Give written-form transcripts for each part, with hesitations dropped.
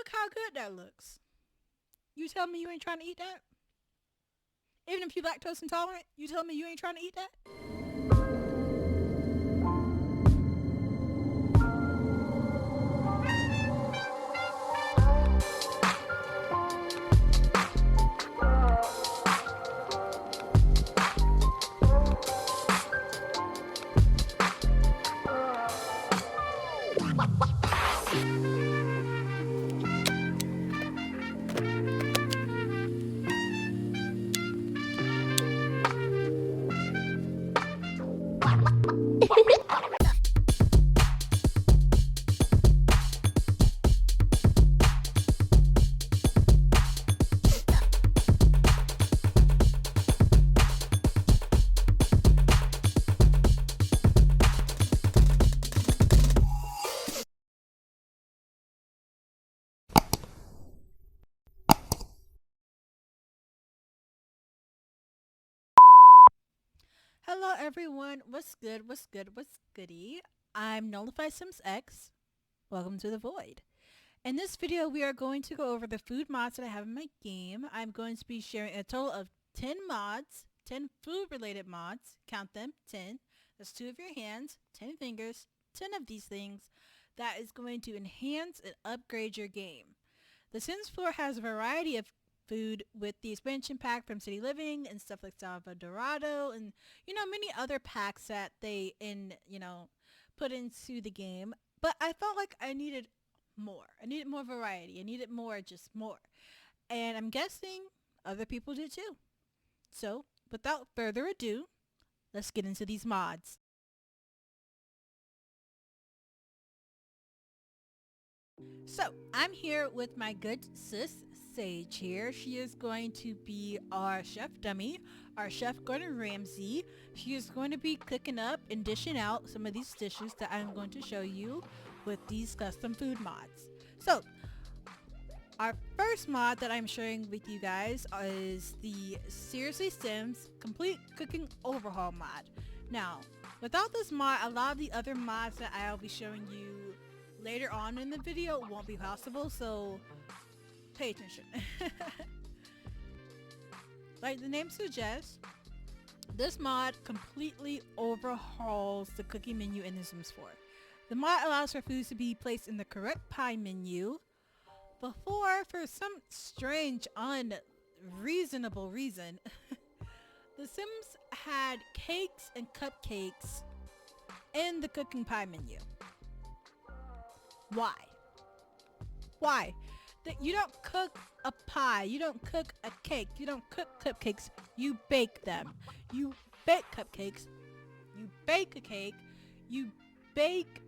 look how good that looks. You tell me you ain't trying to eat that? Even if you're lactose intolerant, you tell me you ain't trying to eat that? Hello everyone, what's good, what's good, what's goody? I'm Nullify Sims X. Welcome to the Void. In this video we are going to go over the food mods that I have in my game. I'm going to be sharing a total of 10 mods, 10 food related mods, count them, 10. That's 2 of your hands, 10 fingers, 10 of these things that is going to enhance and upgrade your game. The Sims 4 has a variety of food with the expansion pack from City Living and stuff like Salva Dorado and many other packs that they put into the game, but I felt like I needed more. I needed more variety. I needed more, just more. And I'm guessing other people did too. So without further ado, let's get into these mods. So I'm here with my good sis Sage here. She is going to be our chef dummy, our chef Gordon Ramsay. She is going to be cooking up and dishing out some of these dishes that I'm going to show you with these custom food mods. So our first mod that I'm sharing with you guys is the SRSLYSIMS Complete Cooking Overhaul mod. Now, without this mod, a lot of the other mods that I'll be showing you later on in the video won't be possible, so pay attention. Like the name suggests, this mod completely overhauls the cooking menu in The Sims 4. The mod allows for foods to be placed in the correct pie menu. Before, for some strange, unreasonable reason, The Sims had cakes and cupcakes in the cooking pie menu. Why? Why? That you don't cook a pie, you don't cook a cake, you don't cook cupcakes, you bake them. You bake cupcakes, you bake a cake, you bake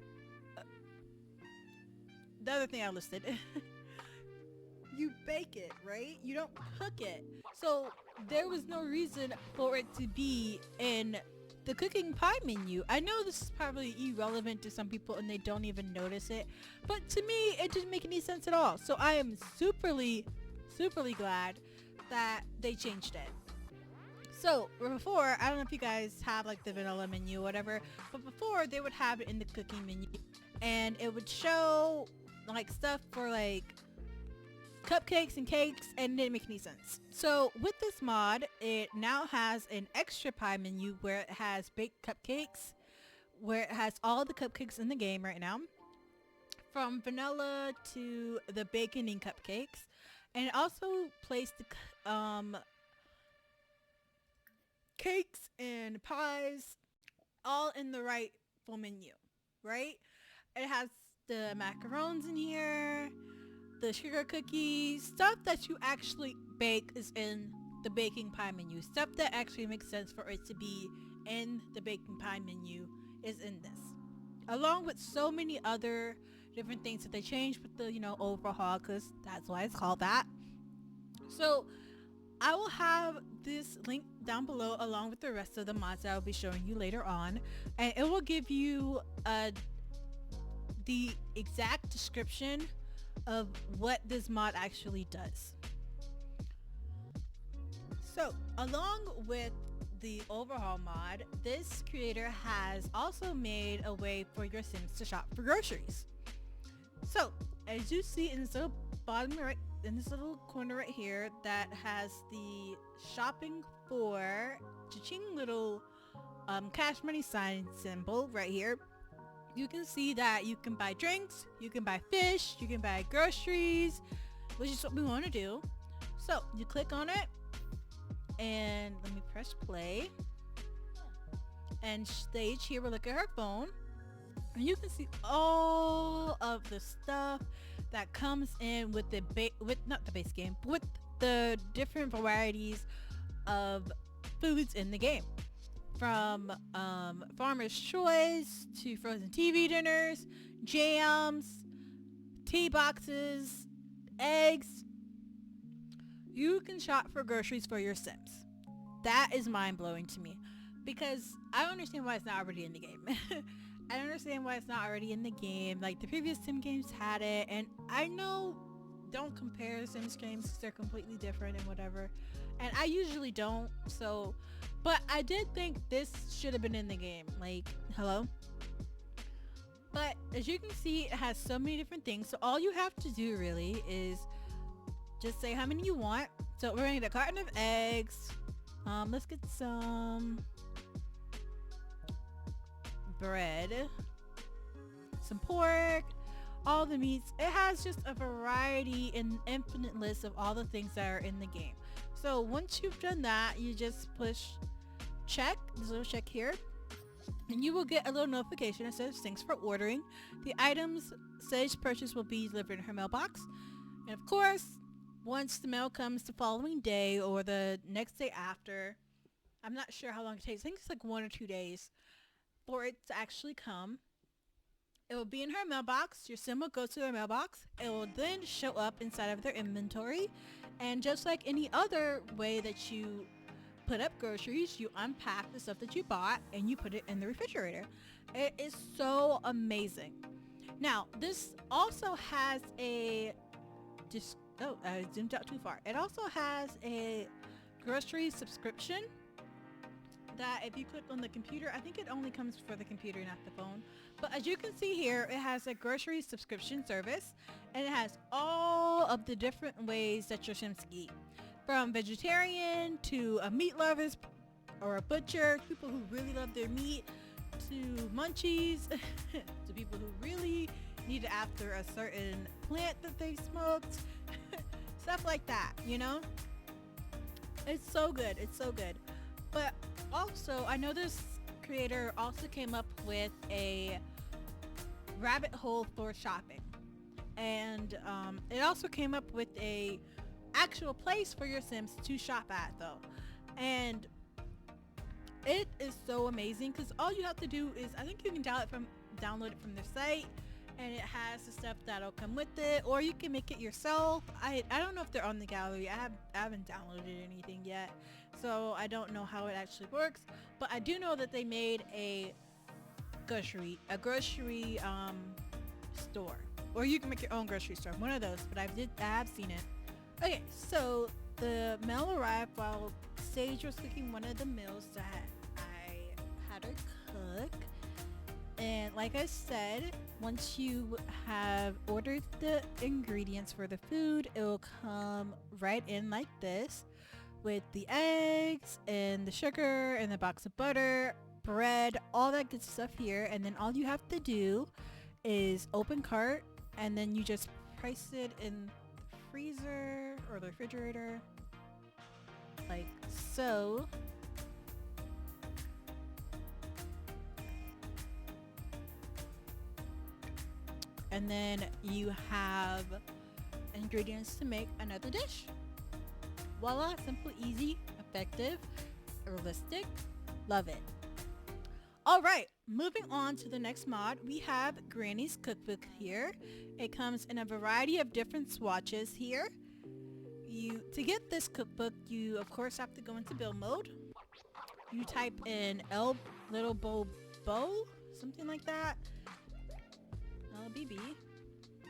the other thing I listed. You bake it, right? You don't cook it. So there was no reason for it to be in the cooking pie menu. I know this is probably irrelevant to some people and they don't even notice it, but to me it didn't make any sense at all. So I am superly glad that they changed it. So before, I don't know if you guys have like the vanilla menu or whatever, but before they would have it in the cooking menu and it would show like stuff for like cupcakes and cakes, and it didn't make any sense. So with this mod, it now has an extra pie menu where it has baked cupcakes, where it has all the cupcakes in the game right now, from vanilla to the baconing cupcakes, and it also placed the cakes and pies all in the right full menu, right? It has the macarons in here, the sugar cookies, stuff that you actually bake is in the baking pie menu. Stuff that actually makes sense for it to be in the baking pie menu is in this. Along with so many other different things that they changed with the, overhaul, because that's why it's called that. So I will have this link down below along with the rest of the mods that I'll be showing you later on. And it will give you the exact description of what this mod actually does. So along with the overhaul mod, this creator has also made a way for your Sims to shop for groceries. So as you see in this little bottom right, in this little corner right here, that has the shopping for cha-ching little cash money sign symbol right here. You can see that you can buy drinks, you can buy fish, you can buy groceries, which is what we want to do. So you click on it, and let me press play. And Stage here will look at her phone, and you can see all of the stuff that comes in with the not the base game, but with the different varieties of foods in the game. From Farmer's Choice to frozen TV dinners, jams, tea boxes, eggs. You can shop for groceries for your Sims. That is mind-blowing to me, because I don't understand why it's not already in the game. I don't understand why it's not already in the game. Like, the previous Sim games had it, and I know, don't compare Sims games because they're completely different and whatever. And I usually don't, so... But I did think this should have been in the game. Like, hello? But as you can see, it has so many different things. So all you have to do really is just say how many you want. So we're gonna get a carton of eggs. Let's get some bread, some pork, all the meats. It has just a variety and infinite list of all the things that are in the game. So once you've done that, you just push check, this little check here, and you will get a little notification that says thanks for ordering. The items Sage purchase will be delivered in her mailbox. And of course, once the mail comes the following day or the next day after, I'm not sure how long it takes. I think it's like 1 or 2 days for it to actually come. It will be in her mailbox. Your Sim will go to their mailbox. It will then show up inside of their inventory. And just like any other way that you put up groceries, you unpack the stuff that you bought and you put it in the refrigerator. It is so amazing. Now, this also has a... oh, I zoomed out too far. It also has a grocery subscription that if you click on the computer, I think it only comes for the computer, not the phone. But as you can see here, it has a grocery subscription service, and it has all of the different ways that your Sims eat. From vegetarian to a meat lovers or a butcher, people who really love their meat, to munchies, to people who really need it after a certain plant that they smoked, stuff like that, you know? It's so good, it's so good. But also, I know this creator also came up with a rabbit hole for shopping. And it also came up with a actual place for your Sims to shop at though. And it is so amazing because all you have to do is, I think you can download it from their site, and it has the stuff that'll come with it, or you can make it yourself. I don't know if they're on the gallery. I haven't downloaded anything yet, so I don't know how it actually works, but I do know that they made a grocery store, or you can make your own grocery store, one of those, but I have seen it. Okay, so the mail arrived while Sage was cooking one of the meals that I had her cook. And like I said, once you have ordered the ingredients for the food, it will come right in like this with the eggs and the sugar and the box of butter, bread, all that good stuff here. And then all you have to do is open cart, and then you just price it in the freezer or the refrigerator like so. And then you have ingredients to make another dish. Voila, simple, easy, effective, realistic. Love it. Alright, moving on to the next mod, we have Granny's cookbook here. It comes in a variety of different swatches here. To get this cookbook, you of course have to go into build mode. You type in little bow, something like that. LBB,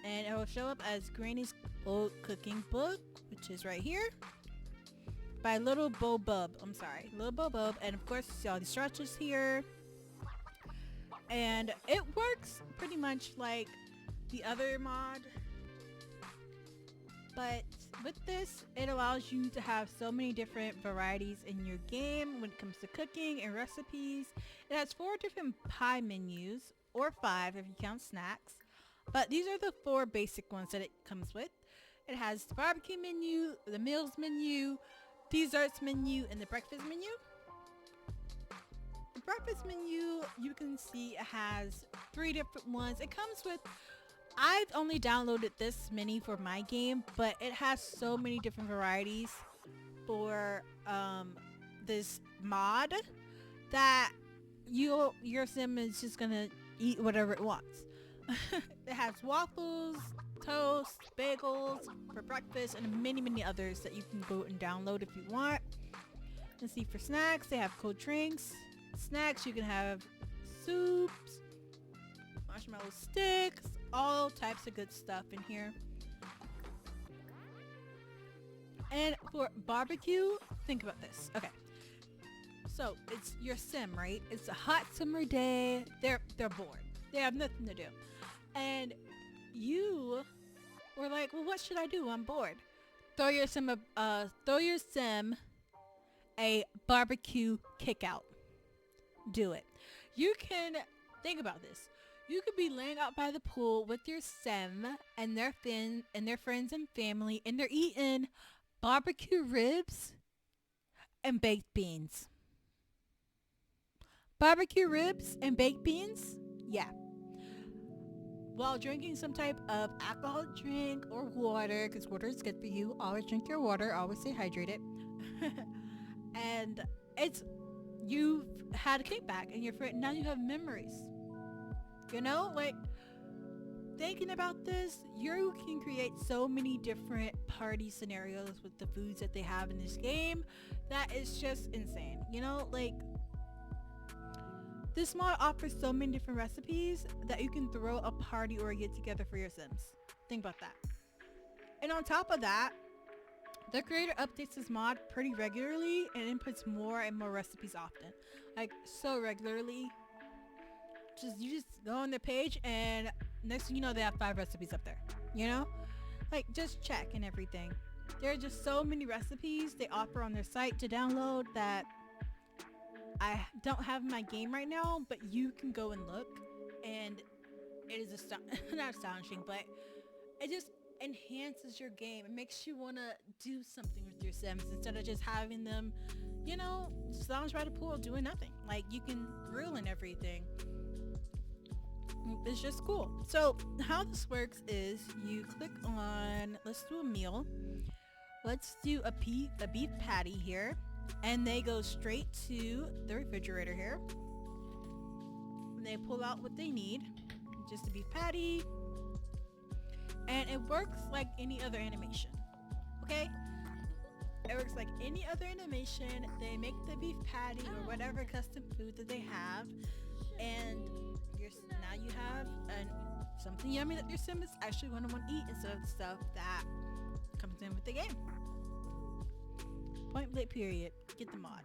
and it will show up as Granny's old cooking book, which is right here by Little Bo Bub. Little Bo Bub, and of course you see all these swatches here, and it works pretty much like the other mod. But with this, it allows you to have so many different varieties in your game when it comes to cooking and recipes. It has 4 different pie menus, or 5 if you count snacks. But these are the 4 basic ones that it comes with. It has the barbecue menu, the meals menu, desserts menu, and the breakfast menu. The breakfast menu, you can see it has 3 different ones. It comes with, I've only downloaded this many for my game, but it has so many different varieties for this mod that your sim is just gonna eat whatever it wants. It has waffles, toast, bagels for breakfast, and many others that you can go and download if you want. Let's see, for snacks, they have cold drinks. Snacks, you can have soups, marshmallow sticks, all types of good stuff in here. And for barbecue, think about this. Okay, so it's your sim, right? It's a hot summer day. They're bored. They have nothing to do. And you were like, well, what should I do? I'm bored. Throw your sim a barbecue kickout. Do it. You can think about this. You could be laying out by the pool with your sim and their friends and family, and they're eating barbecue ribs and baked beans. Barbecue ribs and baked beans? Yeah. While drinking some type of alcoholic drink or water, because water is good for you. Always drink your water. Always stay hydrated. And you've had a kickback and now you have memories. You know, like, thinking about this, you can create so many different party scenarios with the foods that they have in this game that is just insane. You know, like, this mod offers so many different recipes that you can throw a party or a get together for your sims. Think about that. And on top of that, the creator updates this mod pretty regularly and inputs more and more recipes often. Like, so regularly. You just go on the page and next thing you know, they have 5 recipes up there. You know? Like, just check and everything. There are just so many recipes they offer on their site to download that I don't have in my game right now, but you can go and look, and it is not astonishing, but it just enhances your game. It makes you want to do something with your sims instead of just having them, you know, just lounge by the pool doing nothing. Like, you can grill and everything. It's just cool. So how this works is you click on, let's do a meal. Let's do a beef patty here. And they go straight to the refrigerator here. And they pull out what they need. Just a beef patty. And it works like any other animation. Okay? It works like any other animation. They make the beef patty or whatever custom food that they have. And now you have something yummy that your sim is actually going to want to eat instead of the stuff that comes in with the game. Point blank period. Get the mod.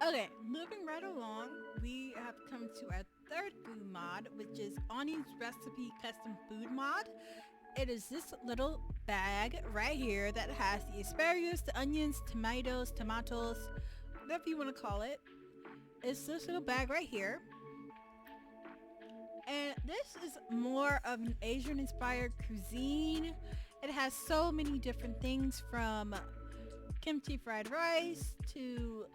Okay, moving right along, we have come to our 3rd food mod, which is Oni's Recipe Custom Food Mod. It is this little bag right here that has the asparagus, the onions, tomatoes, whatever you want to call it. It's this little bag right here. And this is more of an Asian inspired cuisine. It has so many different things from kimchi fried rice to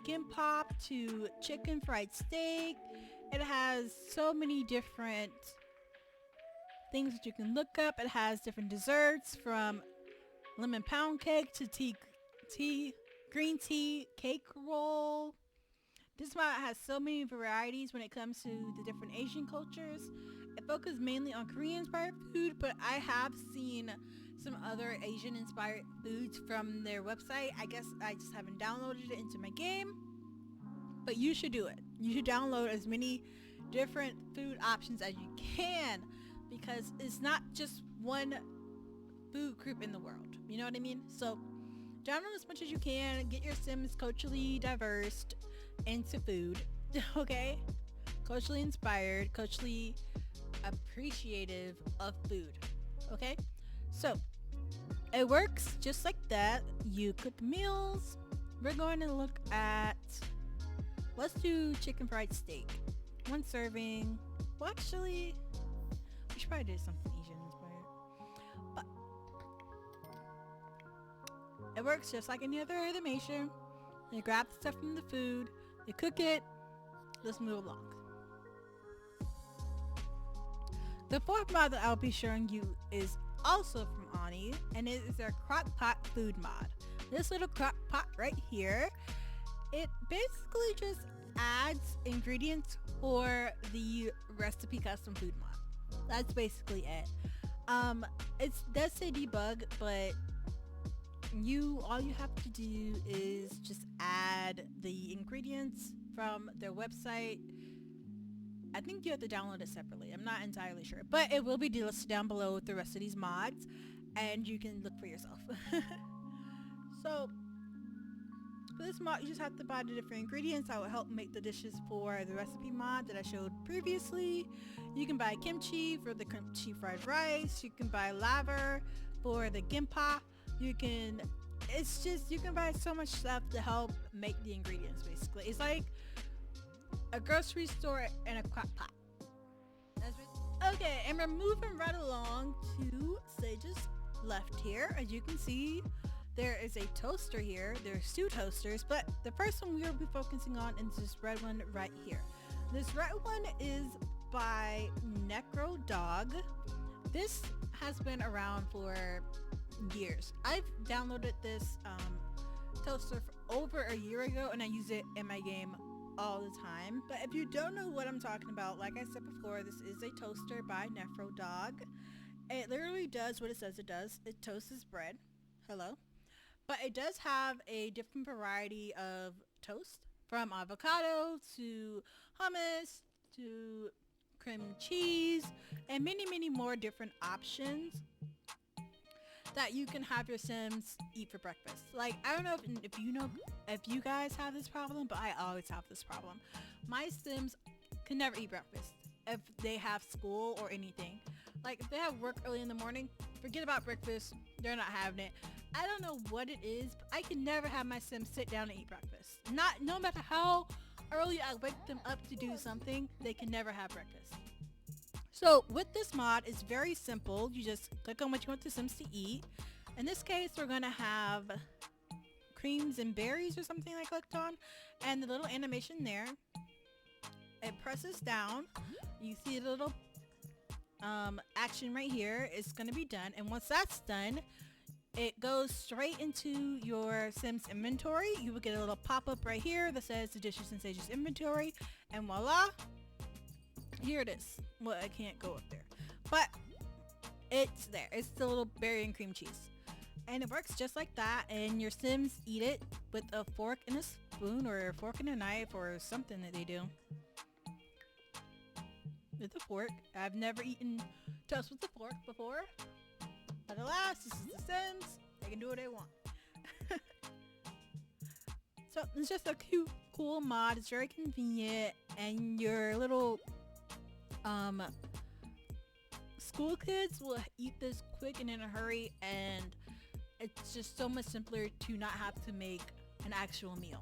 gimbap to chicken fried steak. It has so many different things that you can look up. It has different desserts from lemon pound cake to green tea cake roll. This mod has so many varieties when it comes to the different Asian cultures. It focuses mainly on Korean-inspired food, but I have seen some other Asian-inspired foods from their website. I guess I just haven't downloaded it into my game, but you should do it. You should download as many different food options as you can, because it's not just one food group in the world. You know what I mean? So download as much as you can. Get your sims culturally diverse into food. Okay? Culturally inspired, culturally appreciative of food. Okay, so it works just like that. You cook meals. We're going to look at, let's do chicken fried steak. 1 serving. Well, actually, we should probably do something Asian inspired. But it works just like any other animation. You grab the stuff from the food, you cook it. Let's move along. The 4th mod that I'll be showing you is also from Ani, and it is their crock pot food mod. This little crock pot right here, it basically just adds ingredients for the recipe custom food mod. That's basically it. It does say debug, but all you have to do is just add the ingredients from their website. I think you have to download it separately. I'm not entirely sure, but it will be listed down below with the rest of these mods, and you can look for yourself. So for this mod, you just have to buy the different ingredients that will help make the dishes for the recipe mod that I showed previously. You can buy kimchi for the kimchi fried rice. You can buy laver for the gimpa. You can buy so much stuff to help make the ingredients. Basically, it's like a grocery store and a crock pot. Okay, and we're moving right along to Sage's left here. As you can see, there is a toaster here. There's 2 toasters, but the first one we'll be focusing on is this red one right here. This red one is by NECRODOG. This has been around for years. I've downloaded this toaster for over a year ago, and I use it in my game all the time. But if you don't know what I'm talking about, like I said before, this is a toaster by NECRODOG. It literally does what it says it does. It toasts bread. Hello. But it does have a different variety of toast, from avocado to hummus to cream cheese, and many more different options that you can have your Sims eat for breakfast. Like, I don't know if you guys have this problem, but I always have this problem. My Sims can never eat breakfast if they have school or anything. Like, if they have work early in the morning, forget about breakfast. They're not having it. I don't know what it is, but I can never have my Sims sit down and eat breakfast. No matter how early I wake them up to do something, they can never have breakfast. So with this mod, it's very simple. You just click on what you want the Sims to eat. In this case, we're gonna have creams and berries or something I clicked on, and the little animation there, it presses down. You see the little action right here. It's gonna be done, and once that's done, it goes straight into your Sims inventory. You will get a little pop-up right here that says the dishes in Sage's inventory, and voila, here it is. Well, I can't go up there, but it's there. It's the little berry and cream cheese, and it works just like that, and your Sims eat it with a fork and a spoon, or a fork and a knife, or something that they do with a fork. I've never eaten toast with a fork before, but alas, this is the Sims. They can do what they want. So it's just a cute, cool mod. It's very convenient, and your little school kids will eat this quick and in a hurry, and it's just so much simpler to not have to make an actual meal.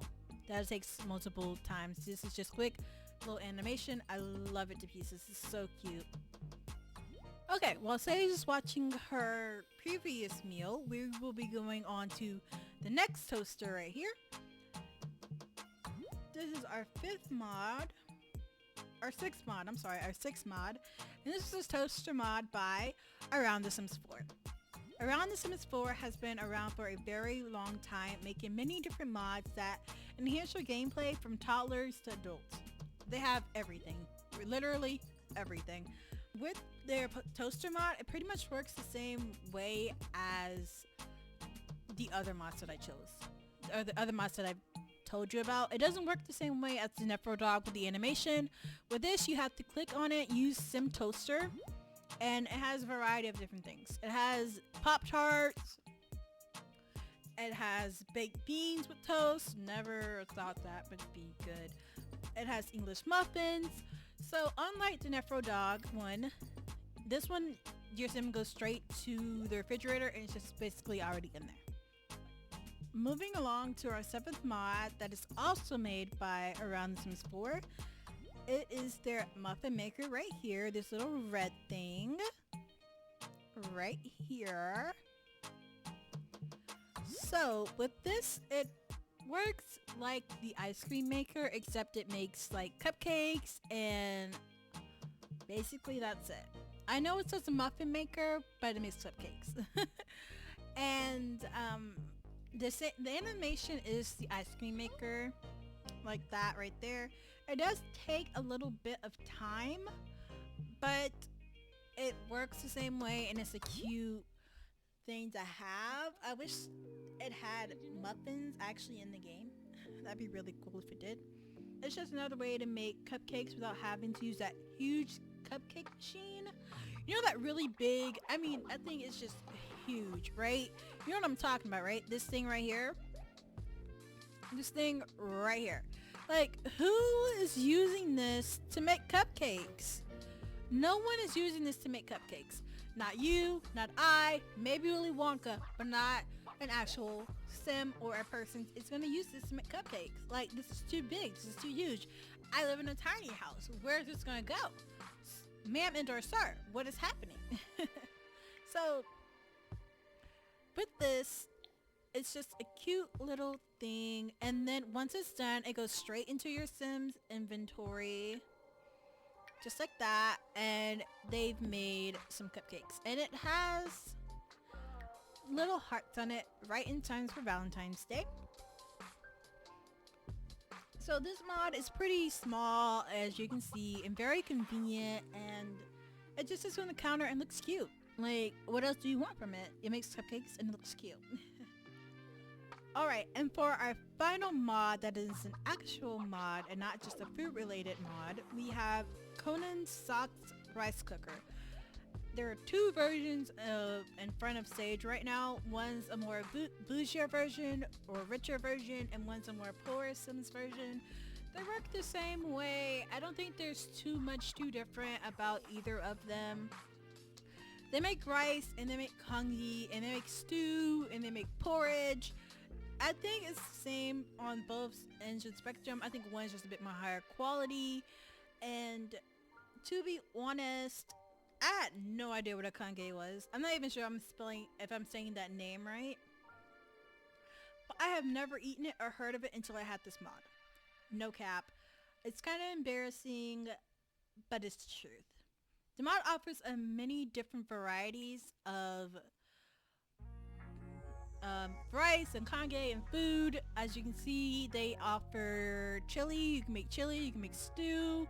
That takes multiple times. This is just quick, little animation. I love it to pieces. It's so cute. Okay, while Sage is watching her previous meal, we will be going on to the next toaster right here. This is our 5th mod. Our 6th mod, I'm sorry, our 6th mod. And this is a toaster mod by Around the Sims 4. Around the Sims 4 has been around for a very long time, making many different mods that enhance your gameplay from toddlers to adults. They have everything, literally everything. With their toaster mod, it pretty much works the same way as the other mods that I chose, or the other mods that I've told you about. It doesn't work the same way as the NECRODOG with the animation. With this, you have to click on it, use Sim Toaster, and it has a variety of different things. It has Pop-Tarts, it has baked beans with toast. Never thought that would be good. It has English muffins. So unlike the NECRODOG one, This one, your sim goes straight to the refrigerator and it's just basically already in there. Moving along to our 7th mod that is also made by Around the Sims 4. It is their muffin maker right here. This little red thing right here. So with this, it works like the ice cream maker, except it makes like cupcakes, and basically that's it. I know it says a muffin maker, but it makes cupcakes. And the animation is the ice cream maker, like that right there. It does take a little bit of time, but it works the same way, and it's a cute thing to have. I wish it had muffins actually in the game. That'd be really cool if it did. It's just another way to make cupcakes without having to use that huge cupcake machine. You know, that really big, I mean, that thing is just huge, right? You know what I'm talking about, right? This thing right here. This thing right here. Like, who is using this to make cupcakes? No one is using this to make cupcakes. Not you, not I, maybe Willy Wonka, but not an actual sim or a person is going to use this to make cupcakes. Like, this is too big. This is too huge. I live in a tiny house. Where is this going to go? Ma'am and or sir, what is happening? So, with this, it's just a cute little thing. And then once it's done, it goes straight into your Sims inventory. Just like that. And they've made some cupcakes. And it has little hearts on it, right in time for Valentine's Day. So this mod is pretty small, as you can see, and very convenient, and it just sits on the counter and looks cute. Like, what else do you want from it? It makes cupcakes and it looks cute. Alright, and for our final mod that is an actual mod and not just a food related mod, we have Conan's Socks Rice Cooker. There are 2 versions in front of stage right now. One's a more bougier version or richer version, and one's a more poor Sims version. They work the same way. I don't think there's too different about either of them. They make rice, and they make congee, and they make stew, and they make porridge. I think it's the same on both ends of the spectrum. I think one's just a bit more higher quality. And to be honest, I had no idea what a congee was. I'm not even sure if I'm saying that name right. But I have never eaten it or heard of it until I had this mod. No cap. It's kind of embarrassing, but it's the truth. The mod offers many different varieties of rice and congee and food. As you can see, they offer chili. You can make chili, you can make stew,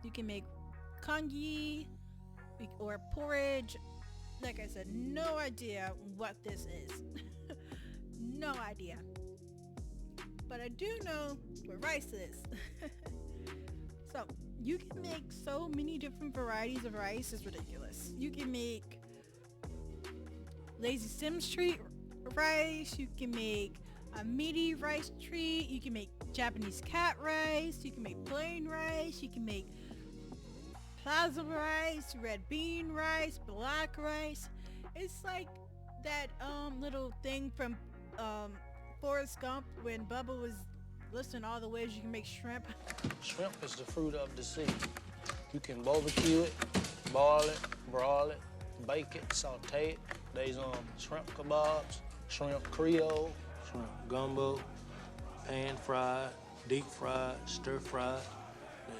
you can make congee or porridge. Like I said, no idea what this is. No idea. But I do know what rice is. So you can make so many different varieties of rice, it's ridiculous. You can make Lazy Sims treat rice, you can make a meaty rice treat, you can make Japanese cat rice, you can make plain rice, you can make plaza rice, red bean rice, black rice. It's like that little thing from Forrest Gump when Bubba was listing all the ways you can make shrimp. Shrimp is the fruit of the sea. You can barbecue it, boil it, broil it, bake it, saute it. There's shrimp kebabs, shrimp creole, shrimp gumbo, pan fried, deep fried, stir fried.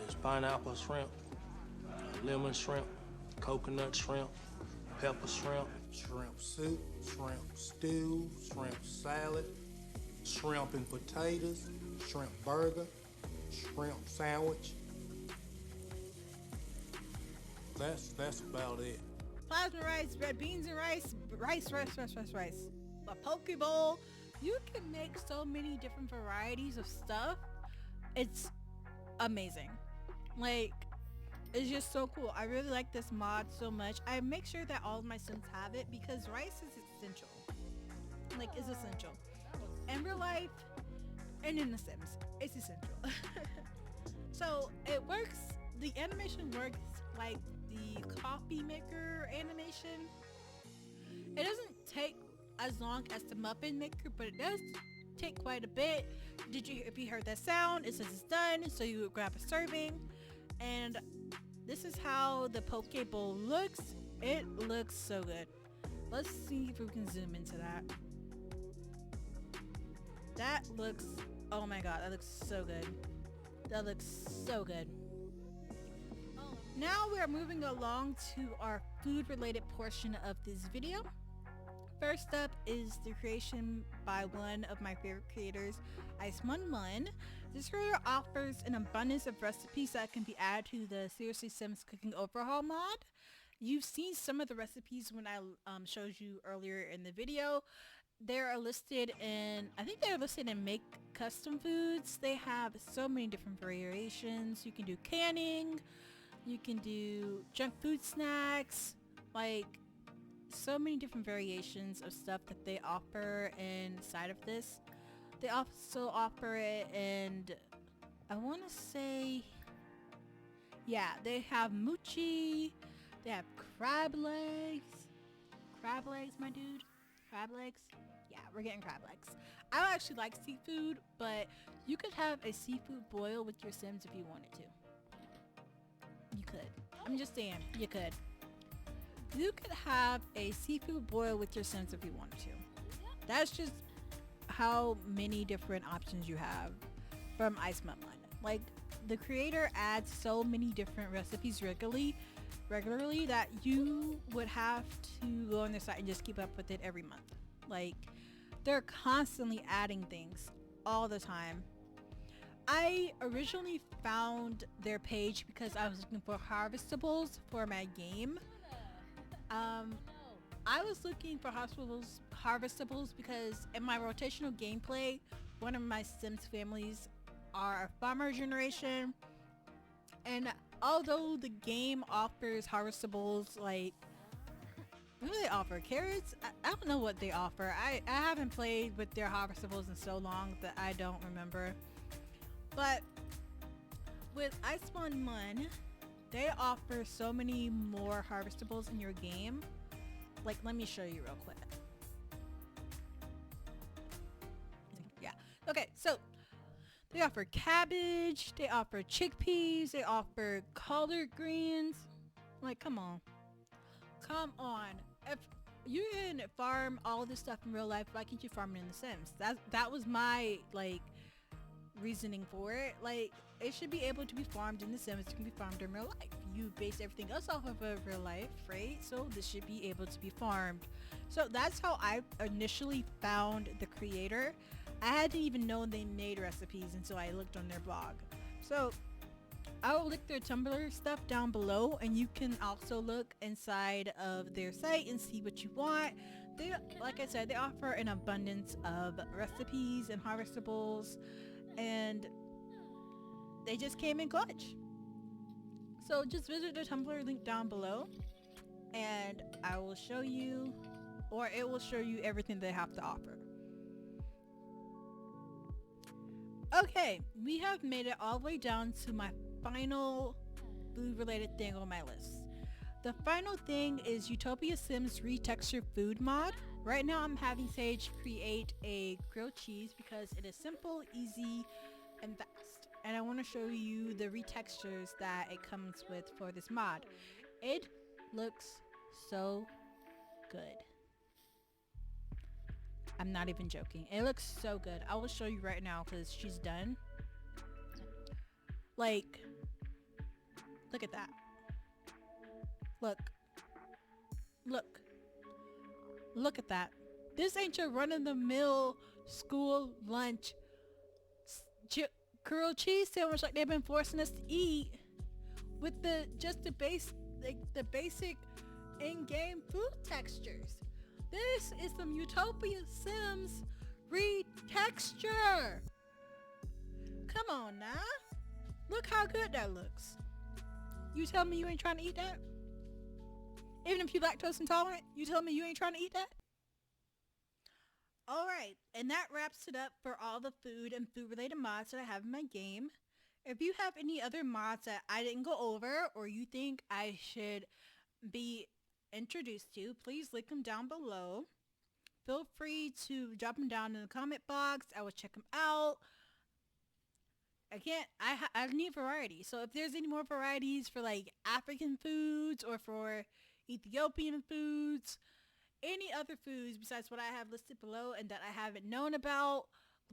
There's pineapple shrimp, lemon shrimp, coconut shrimp, pepper shrimp, shrimp soup, shrimp stew, shrimp salad, shrimp and potatoes, shrimp burger, shrimp sandwich. That's about it. Plasma rice, red beans and rice, rice. A poke bowl. You can make so many different varieties of stuff. It's amazing. Like, it's just so cool. I really like this mod so much. I make sure that all of my Sims have it because rice is essential. Like, it's essential. In real life and in the Sims, it's essential. So it works, the animation works like the coffee maker animation. It doesn't take as long as the muffin maker, but it does take quite a bit. If you heard that sound, it says it's done, so you would grab a serving. And this is how the poke bowl looks. It looks so good. Let's see if we can zoom into that. That looks, oh my god, that looks so good. That looks so good. Now we are moving along to our food related portion of this video. First up is the creation by one of my favorite creators, ICEMUNMUN. This creator offers an abundance of recipes that can be added to the SRSLYSIMS cooking overhaul mod. You've seen some of the recipes when I showed you earlier in the video. They're listed in, I think they're listed in Make Custom Foods. They have so many different variations. You can do canning, you can do junk food snacks, like so many different variations of stuff that they offer inside of this. They also offer it, and I want to say, yeah, they have mochi, they have crab legs, my dude, crab legs. Yeah, we're getting crab legs. I don't actually like seafood, but you could have a seafood boil with your Sims if you wanted to. You could. I'm just saying, you could. You could have a seafood boil with your Sims if you wanted to. That's just how many different options you have from ICEMUNMUN. Like, the creator adds so many different recipes regularly that you would have to go on their site and just keep up with it every month. Like, they're constantly adding things all the time. I originally found their page because I was looking for harvestables for my game. I was looking for harvestables because in my rotational gameplay, one of my Sims families are a farmer generation, and although the game offers harvestables, like, what do they offer? Carrots? I don't know what they offer. I haven't played with their harvestables in so long that I don't remember. But with ICEMUNMUN, they offer so many more harvestables in your game. Like, let me show you real quick. Yeah. Okay, so they offer cabbage, they offer chickpeas, they offer collard greens. Like, come on. Come on. If you can farm all this stuff in real life, why can't you farm it in The Sims? That was my, like, reasoning for it. Like, it should be able to be farmed in The Sims. It can be farmed in real life. You base everything else off of a real life, right? So this should be able to be farmed. So that's how I initially found the creator. I hadn't even known they made recipes until I looked on their blog. So I will link their Tumblr stuff down below, and you can also look inside of their site and see what you want. They, like I said, they offer an abundance of recipes and harvestables, and they just came in clutch. So just visit the Tumblr link down below, and I will show you, or it will show you everything they have to offer. Okay, we have made it all the way down to my final food related thing on my list. The final thing is Utopia Sims Retexture Food Mod. Right now I'm having Sage create a grilled cheese because it is simple, easy, and fast. And I want to show you the retextures that it comes with for this mod. It looks so good. I'm not even joking. It looks so good. I will show you right now because she's done. Like, look at that. Look. Look. Look at that. This ain't your run-of-the-mill school lunch grilled cheese sandwich like they've been forcing us to eat with the basic in-game food textures. This is some Utopia Sims retexture. Come on now. Look how good that looks. You tell me you ain't trying to eat that? Even if you're lactose intolerant, you tell me you ain't trying to eat that? Alright, and that wraps it up for all the food and food related mods that I have in my game. If you have any other mods that I didn't go over or you think I should be introduced to, please link them down below. Feel free to drop them down in the comment box. I will check them out. Again, I need variety. So if there's any more varieties for like African foods or for Ethiopian foods, any other foods besides what I have listed below and that I haven't known about,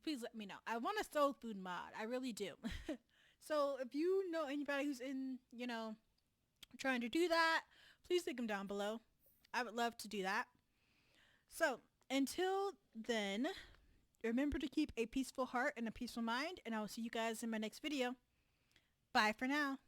please let me know. I want a soul food mod. I really do. So if you know anybody who's in, you know, trying to do that, please link them down below. I would love to do that. So until then, remember to keep a peaceful heart and a peaceful mind, and I will see you guys in my next video. Bye for now.